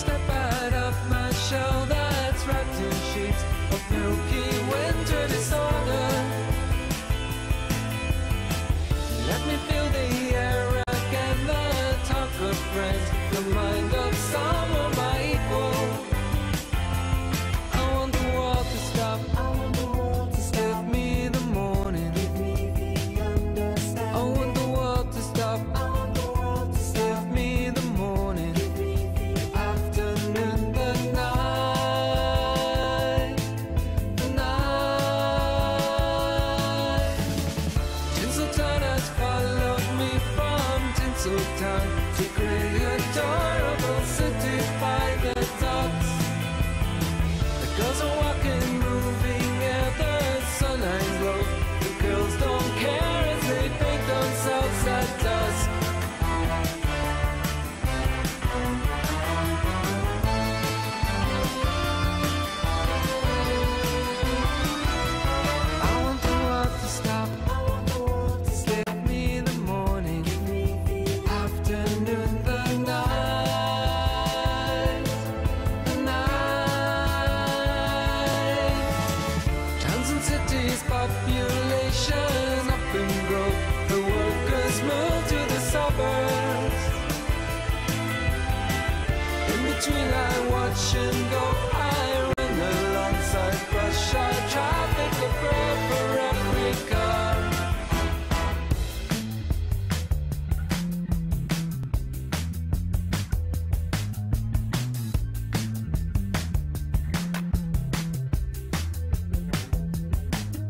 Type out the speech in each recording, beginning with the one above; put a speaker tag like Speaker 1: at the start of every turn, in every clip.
Speaker 1: step out of my shell that's wrapped in sheets of milky winter disorder. Let me feel the air again, the talk of friends, the mind of someone my equal. I want the world to stop, I want the world to stop. Give me the morning, give me the understanding. I want the world to stop, I want the world to stop. Give me the morning, give me the afternoon, the night, the night. Tinseltown has followed me from Tinseltown to create a adorable city by the docks. The girls are walking, moving, yeah, the sun hangs low. The girls don't care as they paint themselves at dusk. I want the world to stop, I want the world to stop. Give me the morning, give me the afternoon, the night, the night. Towns and cities, population up in growth. The workers move to the suburbs. In between I watch and go, I run alongside rush hour traffic, a prayer for every car.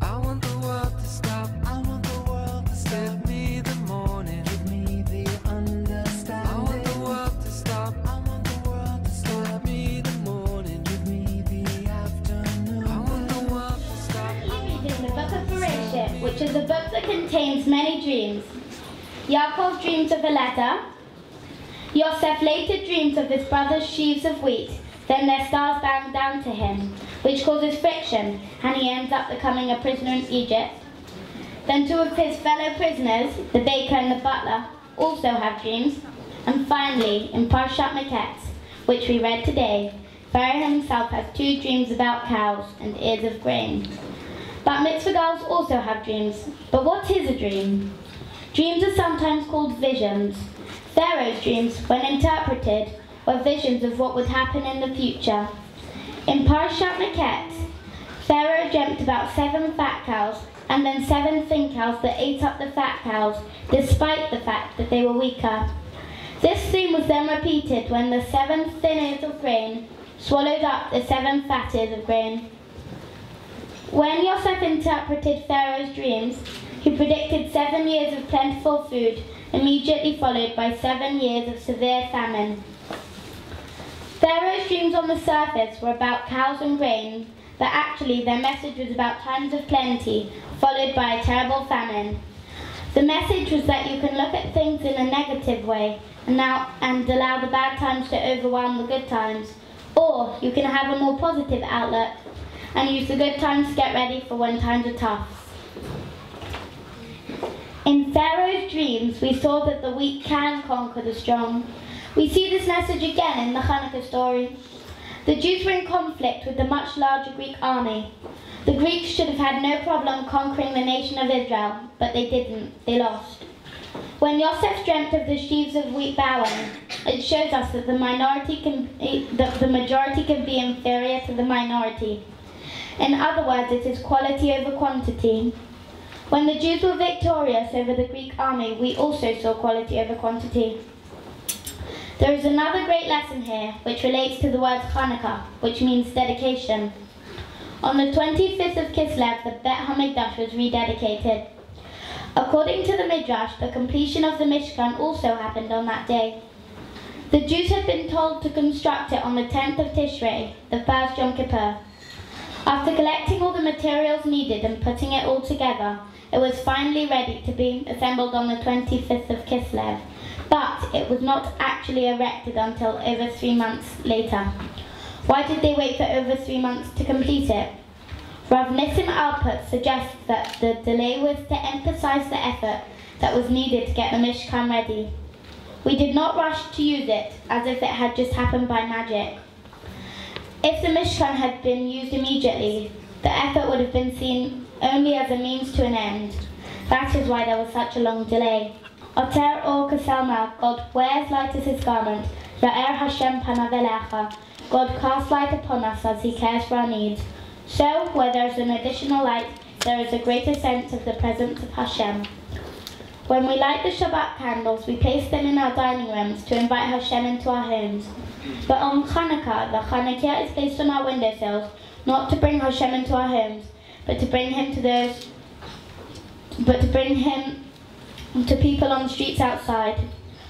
Speaker 1: I want the world to stop, I want the world to stop. Give me the morning, give me the understanding. I want the world to stop, I want the world to stop. Give me the morning, give me the afternoon. I want the world to stop.
Speaker 2: Reading the Book of Bereshit, which is a book that contains many dreams. Yaakov dreams of a ladder. Yosef later dreams of his brother's sheaves of wheat. Then their stars bow down to him, which causes friction, and he ends up becoming a prisoner in Egypt. Then two of his fellow prisoners, the baker and the butler, also have dreams. And finally, in Parshat Miketz, which we read today, Pharaoh himself has two dreams about cows and ears of grain. Batmitzvah girls also have dreams. But what is a dream? Dreams are sometimes called visions. Pharaoh's dreams, when interpreted, were visions of what would happen in the future. In Parshat Miketz, Pharaoh dreamt about 7 fat cows and then 7 thin cows that ate up the fat cows, despite the fact that they were weaker. This theme was then repeated when the 7 thin ears of grain swallowed up the 7 fat ears of grain. When Yosef interpreted Pharaoh's dreams, he predicted 7 years of plentiful food, immediately followed by 7 years of severe famine. Pharaoh's dreams on the surface were about cows and grain, but actually their message was about times of plenty, followed by a terrible famine. The message was that you can look at things in a negative way and allow the bad times to overwhelm the good times, or you can have a more positive outlook and use the good times to get ready for when times are tough. In Pharaoh's dreams, we saw that the weak can conquer the strong. We see this message again in the Hanukkah story. The Jews were in conflict with the much larger Greek army. The Greeks should have had no problem conquering the nation of Israel, but they didn't. They lost. When Yosef dreamt of the sheaves of wheat bowing, it shows us that the majority can be inferior to the minority. In other words, it is quality over quantity. When the Jews were victorious over the Greek army, we also saw quality over quantity. There is another great lesson here, which relates to the word Hanukkah, which means dedication. On the 25th of Kislev, the Bet HaMikdash was rededicated. According to the Midrash, the completion of the Mishkan also happened on that day. The Jews had been told to construct it on the 10th of Tishrei, the first Yom Kippur. After collecting all the materials needed and putting it all together, it was finally ready to be assembled on the 25th of Kislev, but it was not actually erected until over 3 months later. Why did they wait for over 3 months to complete it? Rav Nissim Alpert suggests that the delay was to emphasize the effort that was needed to get the Mishkan ready. We did not rush to use it as if it had just happened by magic. If the Mishkan had been used immediately, the effort would have been seen only as a means to an end. That is why there was such a long delay. Oter or Kaselma, God wears light as his garment. Ya'er Hashem panav elecha. God casts light upon us as he cares for our needs. So, where there is an additional light, there is a greater sense of the presence of Hashem. When we light the Shabbat candles, we place them in our dining rooms to invite Hashem into our homes. But on Hanukkah, the Hanukkah is placed on our windowsills, not to bring Hashem into our homes, but to bring him to people on the streets outside.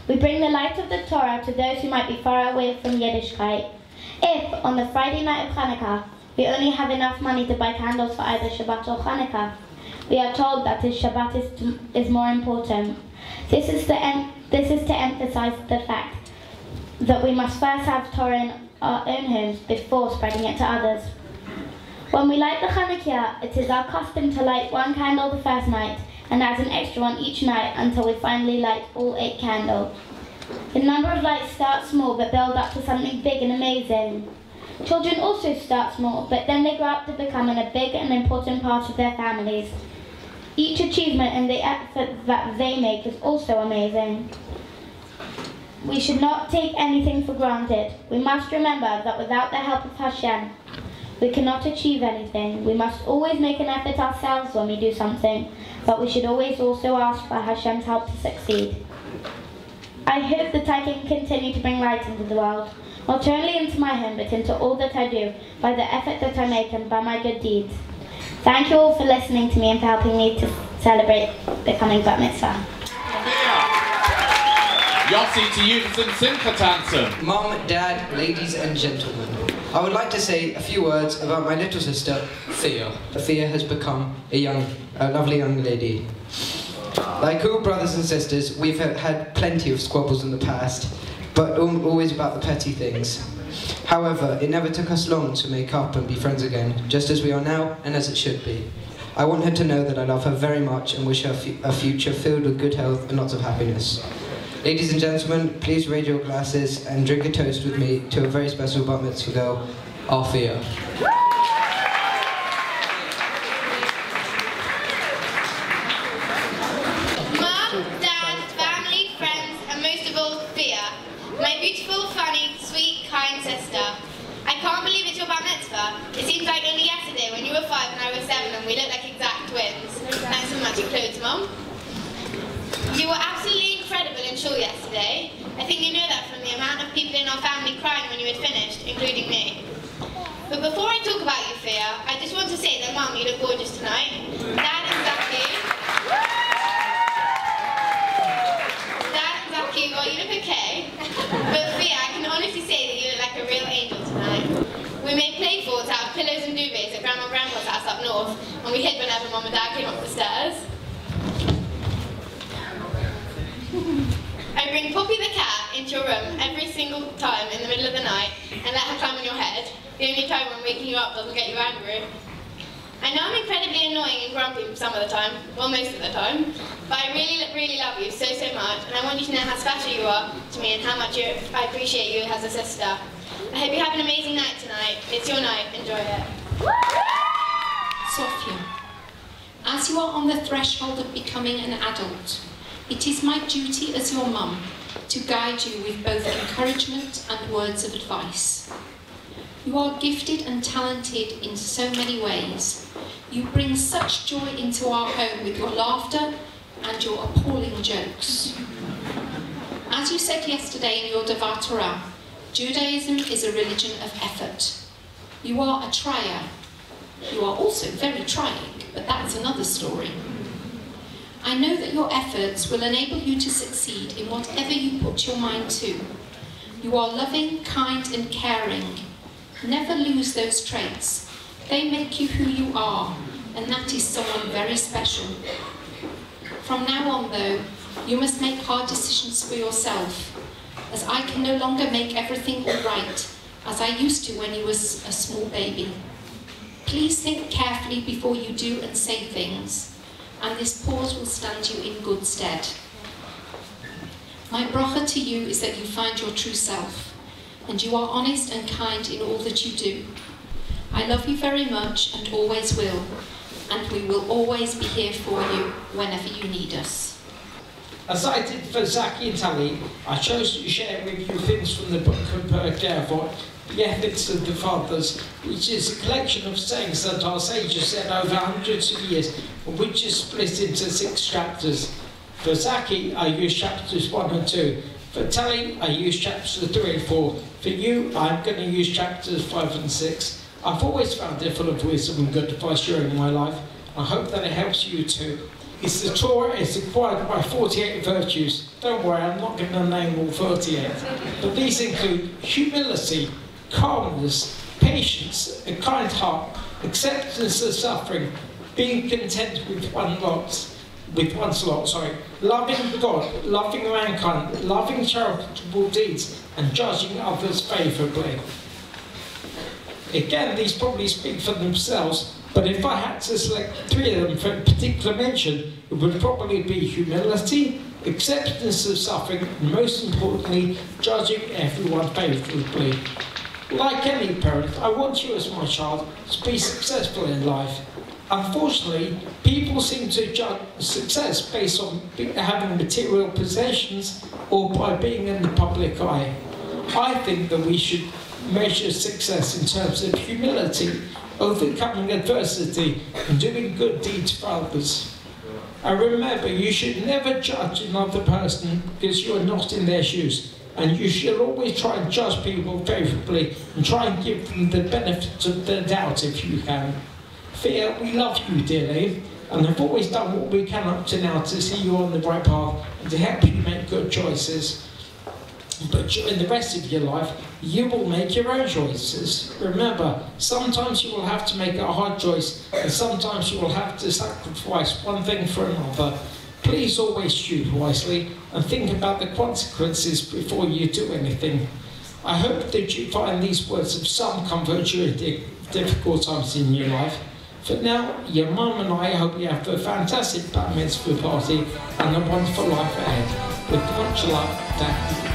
Speaker 2: We bring the light of the Torah to those who might be far away from Yiddishkeit. If, on the Friday night of Hanukkah, we only have enough money to buy candles for either Shabbat or Hanukkah, we are told that his Shabbat is more important. This is to emphasize the fact that we must first have Torah in our own homes before spreading it to others. When we light the Hanukkah, it is our custom to light one candle the first night and add an extra one each night until we finally light all 8 candles. The number of lights starts small but build up to something big and amazing. Children also start small, but then they grow up to becoming a big and important part of their families. Each achievement and the effort that they make is also amazing. We should not take anything for granted. We must remember that without the help of Hashem, we cannot achieve anything. We must always make an effort ourselves when we do something, but we should always also ask for Hashem's help to succeed. I hope that I can continue to bring light into the world, not only into my home, but into all that I do, by the effort that I make and by my good deeds. Thank you all for listening to me and for helping me to celebrate becoming Batmitzvah.
Speaker 3: Yossi to you and Simcha Tansen.
Speaker 4: Mom, Dad, ladies and gentlemen, I would like to say a few words about my little sister, Thea. Thea has become a lovely young lady. Like all brothers and sisters, we've had plenty of squabbles in the past, but always about the petty things. However, it never took us long to make up and be friends again, just as we are now and as it should be. I want her to know that I love her very much and wish her a future filled with good health and lots of happiness. Ladies and gentlemen, please raise your glasses and drink a toast with me to a very special Bat Mitzvah girl, Althea.
Speaker 2: Mom, Dad, family, friends, and most of all, Thea, my beautiful, funny, sweet, kind sister. I can't believe it's your Bat Mitzvah. It seems like only yesterday when you were 5 and I was 7 and we looked like exact twins. Thanks for matching clothes, Mom. You were absolutely incredible in shul yesterday. I think you know that from the amount of people in our family crying when you had finished, including me. But before I talk about you, Thea, I just want to say that Mum, you look gorgeous tonight. Dad and Zaki, well, you look okay. But Thea, I can honestly say that you look like a real angel tonight. We made play forts out of pillows and duvets at Grandma and Grandpa's house up north, and we hid whenever Mum and Dad came up the stairs. I bring Poppy the cat into your room every single time in the middle of the night and let her climb on your head. The only time when waking you up doesn't get you angry. I know I'm incredibly annoying and grumpy some of the time, well most of the time, but I really love you so much, and I want you to know how special you are to me and how much I appreciate you as a sister. I hope you have an amazing night tonight. It's your night. Enjoy it.
Speaker 5: Sophia, as you are on the threshold of becoming an adult, it is my duty as your mum to guide you with both encouragement and words of advice. You are gifted and talented in so many ways. You bring such joy into our home with your laughter and your appalling jokes. As you said yesterday in your Devar Torah, Judaism is a religion of effort. You are a trier. You are also very trying, but that's another story. I know that your efforts will enable you to succeed in whatever you put your mind to. You are loving, kind and caring. Never lose those traits. They make you who you are, and that is someone very special. From now on though, you must make hard decisions for yourself, as I can no longer make everything all right, as I used to when you was a small baby. Please think carefully before you do and say things, and this pause will stand you in good stead. My bracha to you is that you find your true self, and you are honest and kind in all that you do. I love you very much and always will, and we will always be here for you whenever you need us.
Speaker 6: As I did for Zaki and Tally, I chose to share with you things from the book of Gervot, The Ethics of the Fathers, which is a collection of sayings that our sages said over hundreds of years, which is split into 6 chapters. For Zaki, I used chapters 1 and 2. For Tally, I used chapters 3 and 4. For you, I'm going to use chapters 5 and 6. I've always found it full of wisdom and good advice during my life. I hope that it helps you too. It's the Torah is acquired by 48 virtues. Don't worry, I'm not going to name all 48. But these include humility, calmness, patience, a kind heart, acceptance of suffering, being content with one's lot, loving God, loving mankind, loving charitable deeds, and judging others favourably. Again, these probably speak for themselves, but if I had to select 3 of them for particular mention, it would probably be humility, acceptance of suffering, and most importantly, judging everyone favourably. Like any parent, I want you as my child to be successful in life. Unfortunately, people seem to judge success based on having material possessions or by being in the public eye. I think that we should measure success in terms of humility, overcoming adversity, and doing good deeds for others. And remember, you should never judge another person because you are not in their shoes. And you should always try and judge people favourably and try and give them the benefit of the doubt if you can. Thea, we love you dearly, and have always done what we can up to now to see you on the right path and to help you make good choices. But during the rest of your life, you will make your own choices. Remember, sometimes you will have to make a hard choice, and sometimes you will have to sacrifice one thing for another. Please always choose wisely and think about the consequences before you do anything. I hope that you find these words of some comfort during difficult times in your life. For now, your mum and I hope you have a fantastic Batmitzvah party and a wonderful life ahead. With much love, Dad.